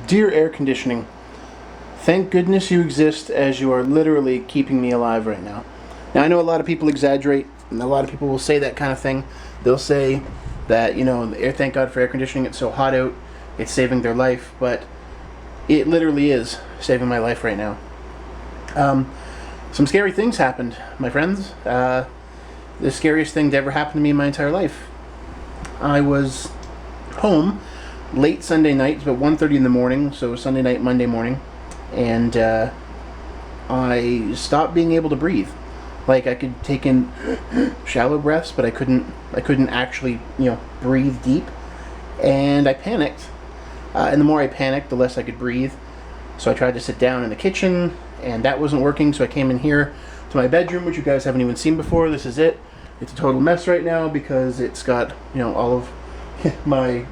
Dear air conditioning, thank goodness you exist, as you are literally keeping me alive right now. Now, I know a lot of people exaggerate, and a lot of people will say that kind of thing. They'll say that, thank God for air conditioning, it's so hot out, it's saving their life, but it literally is saving my life right now. Some scary things happened, my friends. The scariest thing to ever happen to me in my entire life. I was home late Sunday night, it's about 1:30 in the morning, so Sunday night, Monday morning, and I stopped being able to breathe. Like, I could take in shallow breaths, but I couldn't actually, breathe deep, and I panicked. And the more I panicked, the less I could breathe. So I tried to sit down in the kitchen, and that wasn't working, so I came in here to my bedroom, which you guys haven't even seen before. This is it. It's a total mess right now because it's got, all of my...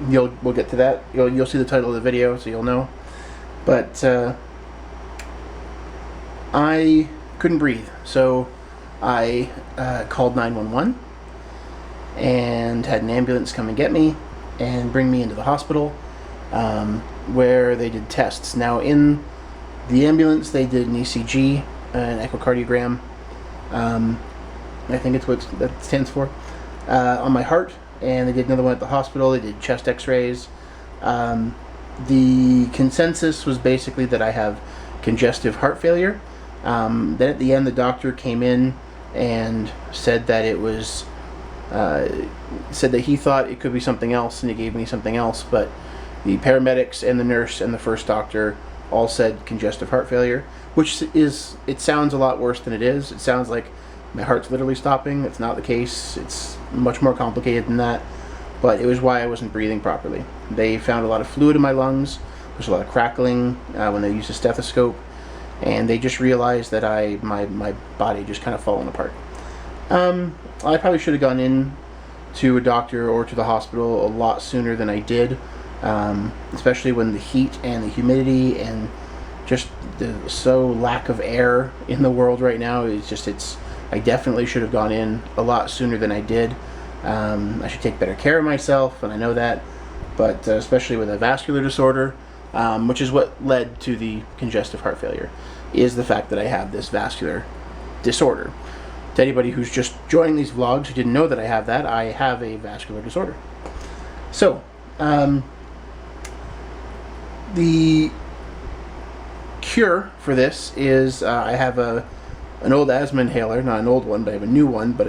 We'll get to that. You'll see the title of the video, so you'll know. But I couldn't breathe, so I called 911 and had an ambulance come and get me and bring me into the hospital, where they did tests. Now, in the ambulance, they did an ECG, an echocardiogram. I think it's what that stands for, on my heart. And they did another one at the hospital. They did chest x-rays. The consensus was basically that I have congestive heart failure. Then at the end, the doctor came in and said that it was, said that he thought it could be something else, and he gave me something else. But the paramedics and the nurse and the first doctor all said congestive heart failure, which is, it sounds a lot worse than it is. It sounds like my heart's literally stopping. It's not the case. It's much more complicated than that, but it was why I wasn't breathing properly. They found a lot of fluid in my lungs. There's a lot of crackling when they used a stethoscope, and they just realized that my body just kind of fallen apart. I probably should have gone in to a doctor or to the hospital a lot sooner than I did, especially when the heat and the humidity and just the lack of air in the world right now is I definitely should have gone in a lot sooner than I did. I should take better care of myself, and I know that, but especially with a vascular disorder, which is what led to the congestive heart failure, is the fact that I have this vascular disorder. To anybody who's just joining these vlogs who didn't know that I have that, I have a vascular disorder. So, the cure for this is I have an old asthma inhaler, not an old one, but I have a new one, but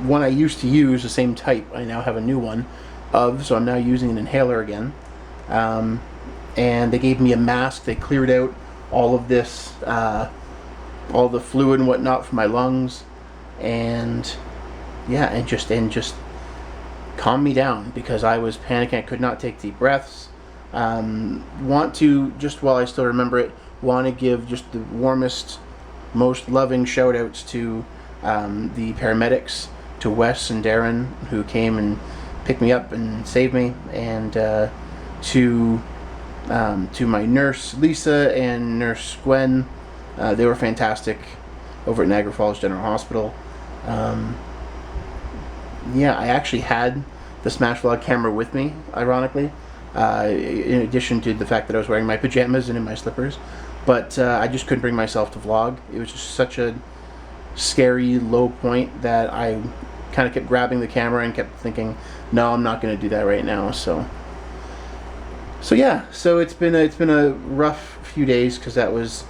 one I used to use, the same type, I now have a new one so I'm now using an inhaler again. And they gave me a mask. They cleared out all of this, all the fluid and whatnot from my lungs, and yeah, and just calmed me down, because I was panicking. I could not take deep breaths. Want to, just while I still remember it, want to give just the warmest, most loving shout outs to the paramedics, to Wes and Darren, who came and picked me up and saved me, and to my nurse Lisa and nurse Gwen. They were fantastic over at Niagara Falls General Hospital. Yeah, I actually had the Smash Vlog camera with me, ironically, in addition to the fact that I was wearing my pajamas and in my slippers. But I just couldn't bring myself to vlog. It was just such a scary low point that I kind of kept grabbing the camera and kept thinking, no, I'm not going to do that right now. So yeah, so it's been a rough few days, because that was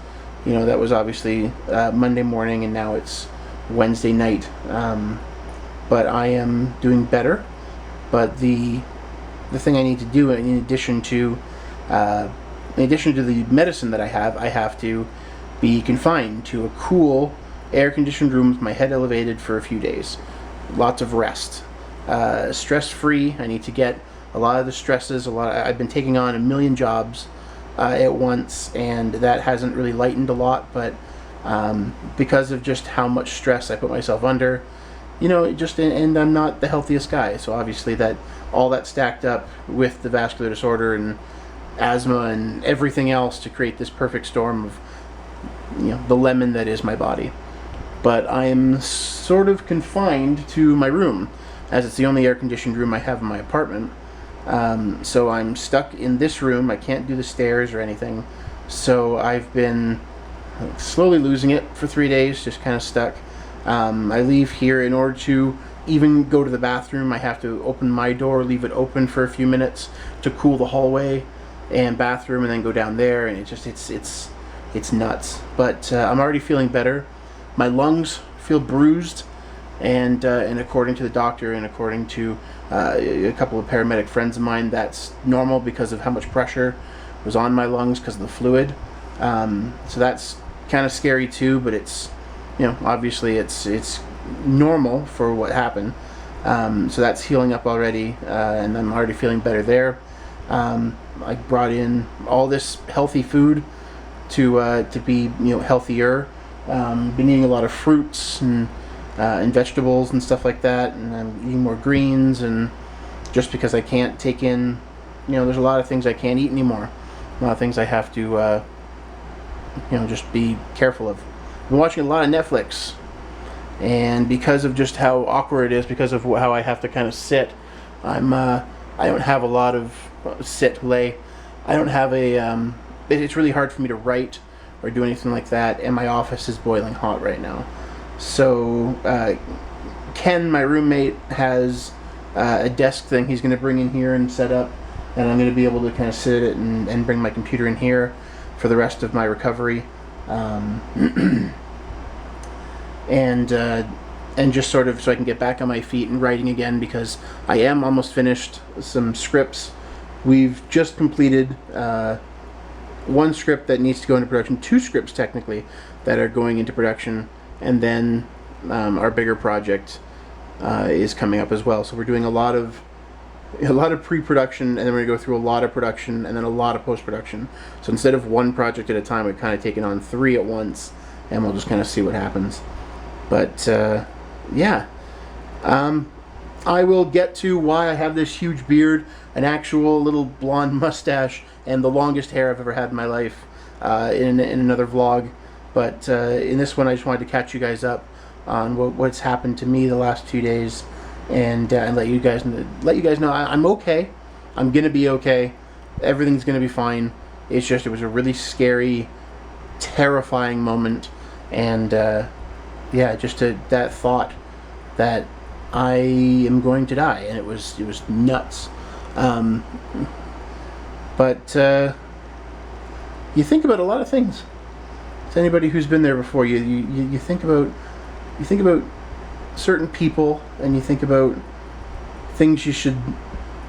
obviously Monday morning, and now it's Wednesday night. But I am doing better. But the thing I need to do, in addition to the medicine that I have to be confined to a cool, air-conditioned room with my head elevated for a few days. Lots of rest. Stress-free. I need to get a lot of the stresses. I've been taking on a million jobs at once, and that hasn't really lightened a lot, but because of just how much stress I put myself under, and I'm not the healthiest guy, so obviously all that stacked up with the vascular disorder and asthma and everything else to create this perfect storm of the lemon that is my body. But I am sort of confined to my room, as it's the only air-conditioned room I have in my apartment. So I'm stuck in this room. I can't do the stairs or anything. So I've been slowly losing it for 3 days, just kind of stuck. I leave here in order to even go to the bathroom. I have to open my door, leave it open for a few minutes to cool the hallway and bathroom, and then go down there. And it's nuts. But I'm already feeling better. My lungs feel bruised, and according to the doctor and according to a couple of paramedic friends of mine, that's normal because of how much pressure was on my lungs because of the fluid. So that's kind of scary too, but it's, obviously it's normal for what happened. So that's healing up already, and I'm already feeling better there. I brought in all this healthy food to be healthier. Been eating a lot of fruits and vegetables and stuff like that, and I'm eating more greens, and just because I can't take in, there's a lot of things I can't eat anymore. A lot of things I have to just be careful of. I've been watching a lot of Netflix, and because of just how awkward it is, because of how I have to kind of sit, I don't have a lot of lay. I don't have a it's really hard for me to write or do anything like that, and my office is boiling hot right now. So Ken, my roommate, has a desk thing he's going to bring in here and set up, and I'm going to be able to kind of sit at it and bring my computer in here for the rest of my recovery, and just sort of so I can get back on my feet and writing again, because I am almost finished some scripts. We've just completed one script that needs to go into production, 2 scripts technically that are going into production, and then our bigger project is coming up as well. So we're doing a lot of pre-production, and then we're going to go through a lot of production, and then a lot of post-production. So instead of one project at a time, we've kind of taken on 3 at once, and we'll just kind of see what happens. But yeah, I will get to why I have this huge beard, an actual little blonde mustache, and the longest hair I've ever had in my life in another vlog. But in this one, I just wanted to catch you guys up on what's happened to me the last 2 days, and let you guys know I'm okay. I'm gonna be okay. Everything's gonna be fine. It's just, it was a really scary, terrifying moment, and yeah, just that thought that I am going to die, and it was nuts. But you think about a lot of things. To anybody who's been there before, you think about certain people, and you think about things you should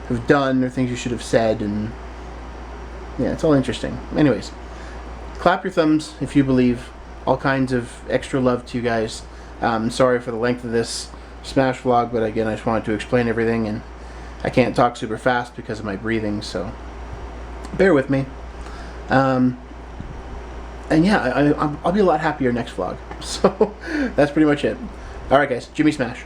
have done or things you should have said, and yeah, it's all interesting. Anyways, clap your thumbs if you believe. All kinds of extra love to you guys. Sorry for the length of this Smash vlog, but again, I just wanted to explain everything, and I can't talk super fast because of my breathing, so bear with me. And yeah, I'll be a lot happier next vlog. So that's pretty much it. Alright guys, Jimmy Smash.